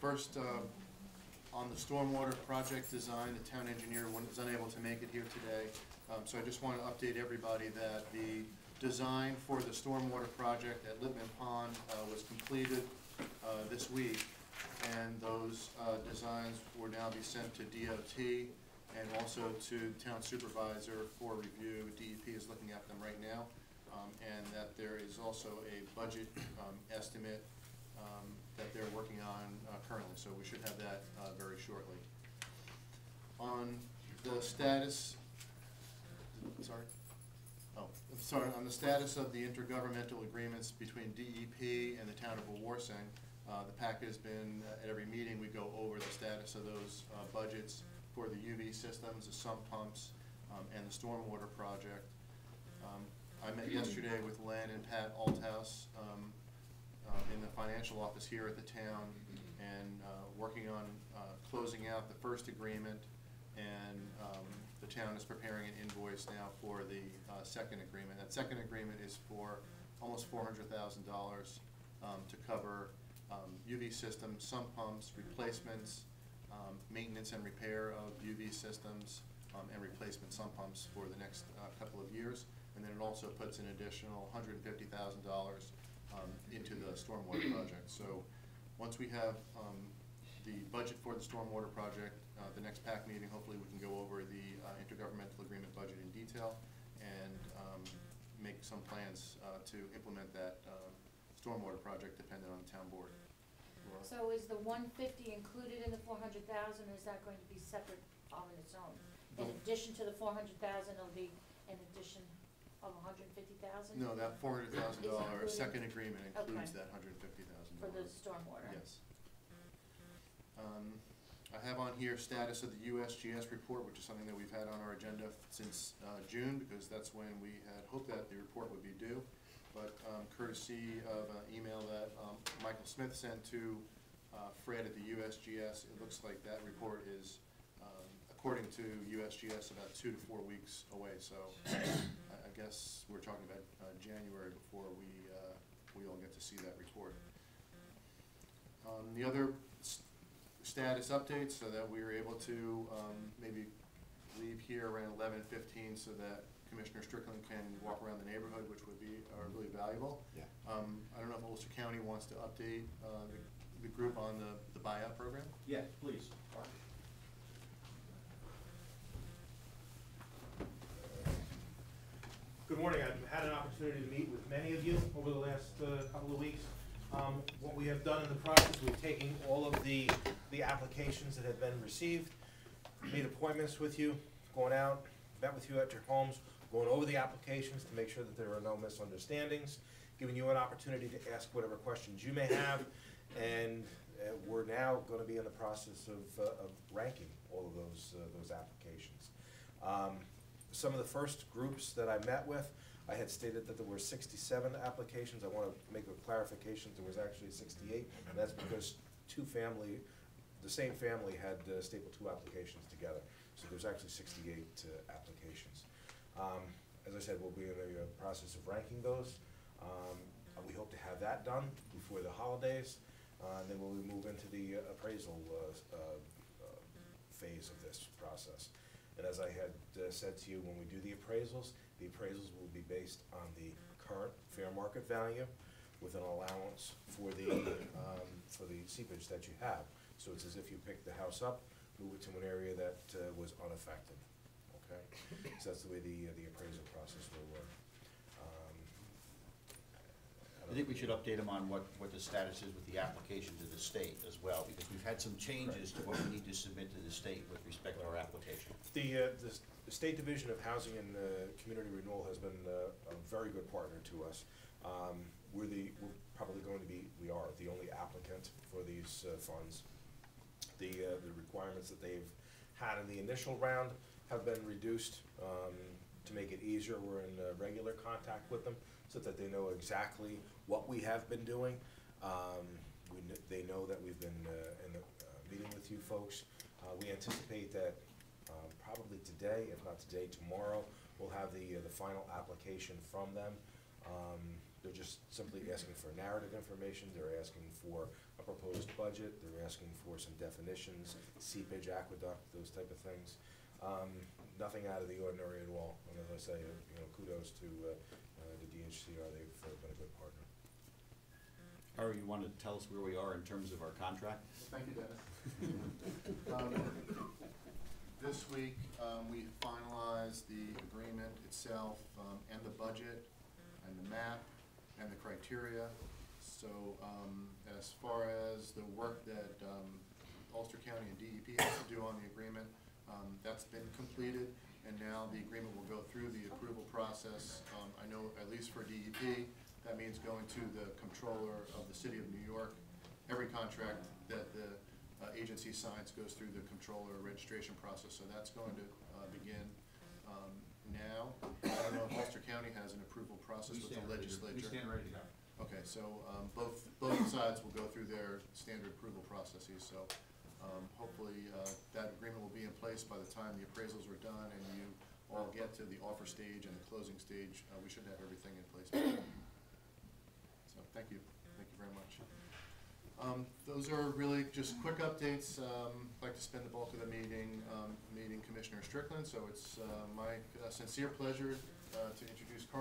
First, on the stormwater project design, the town engineer was unable to make it here today. So I just want to update everybody that the design for the stormwater project at Lippman Pond was completed this week. And those designs will now be sent to DOT and also to town supervisor for review. DEP is looking at them right now. And that there is also a budget estimate that they're working on currently, so we should have that very shortly. On the status, on the status of the intergovernmental agreements between DEP and the town of Wawarsing, the packet has been, at every meeting we go over the status of those budgets for the UV systems, the sump pumps, and the stormwater project. I met yesterday with Len and Pat Althouse in the financial office here at the town, and working on closing out the first agreement, and the town is preparing an invoice now for the second agreement. That second agreement is for almost $400,000 to cover UV systems, sump pumps, replacements, maintenance and repair of UV systems, and replacement sump pumps for the next couple of years. And then it also puts an additional $150,000 into the stormwater project. So once we have the budget for the stormwater project, the next PAC meeting, hopefully we can go over the intergovernmental agreement budget in detail and make some plans to implement that stormwater project dependent on the town board. Laura? So is the 150 included in the 400,000, or is that going to be separate on its own? In addition to the 400,000, it'll be an addition of 150,000? No, that $400,000 second agreement includes that $150,000. For the stormwater? Yes. I have on here status of the USGS report, which is something that we've had on our agenda since June, because that's when we had hoped that the report would be due. But courtesy of an email that Michael Smith sent to Fred at the USGS, it looks like that report is, according to USGS, about 2 to 4 weeks away. So I guess we're talking about January before we all get to see that report. The other status updates, so that we were able to maybe leave here around 11:15, so that Commissioner Strickland can walk around the neighborhood, which would be really valuable. Yeah. I don't know if Ulster County wants to update the group on the buyout program. Yeah, please. Good morning. I've had an opportunity to meet with many of you over the last couple of weeks. What we have done in the process, we've taken all of the applications that have been received, made appointments with you, going out, met with you at your homes, going over the applications to make sure that there are no misunderstandings, giving you an opportunity to ask whatever questions you may have, and we're now going to be in the process of ranking all of those applications. Some of the first groups that I met with, I had stated that there were 67 applications. I want to make a clarification. There was actually 68, and that's because the same family had stapled 2 applications together. So there's actually 68 applications. As I said, we'll be in the process of ranking those. We hope to have that done before the holidays, and then we'll move into the appraisal phase of this process. And as I had said to you, when we do the appraisals will be based on the current fair market value with an allowance for the seepage that you have. So it's as if you picked the house up, move it to an area that was unaffected. Okay, so that's the way the appraisal process will work. I think we should update them on what the status is with the application to the state as well, because we've had some changes to what we need to submit to the state with respect to our application. The State Division of Housing and Community Renewal has been a very good partner to us. We are the only applicant for these funds. The requirements that they've had in the initial round have been reduced to make it easier. We're in regular contact with them so that they know exactly what we have been doing. They know that we've been meeting with you folks. We anticipate that probably today, if not today, tomorrow, we'll have the final application from them. They're just simply asking for narrative information, they're asking for a proposed budget, they're asking for some definitions, seepage, aqueduct, those type of things. Nothing out of the ordinary at all, and as I say, kudos to the DHCR, they've been a good partner. Harry, you want to tell us where we are in terms of our contract? Thank you, Dennis. This week, we finalized the agreement itself, and the budget, and the map, and the criteria. So, as far as the work that, Ulster County and DEP has to do on the agreement, that's been completed, and now the agreement will go through the approval process. I know, at least for DEP, that means going to the comptroller of the city of New York. Every contract that the agency signs goes through the comptroller registration process, so that's going to begin now. I don't know if Ulster County has an approval process with the legislature. We stand ready to go. Okay, so both sides will go through their standard approval processes, so hopefully that agreement will be in place by the time the appraisals are done and you all get to the offer stage and the closing stage. We should have everything in place by then. So thank you very much. Those are really just quick updates. I'd like to spend the bulk of the meeting meeting Commissioner Strickland, so it's my sincere pleasure to introduce Carl.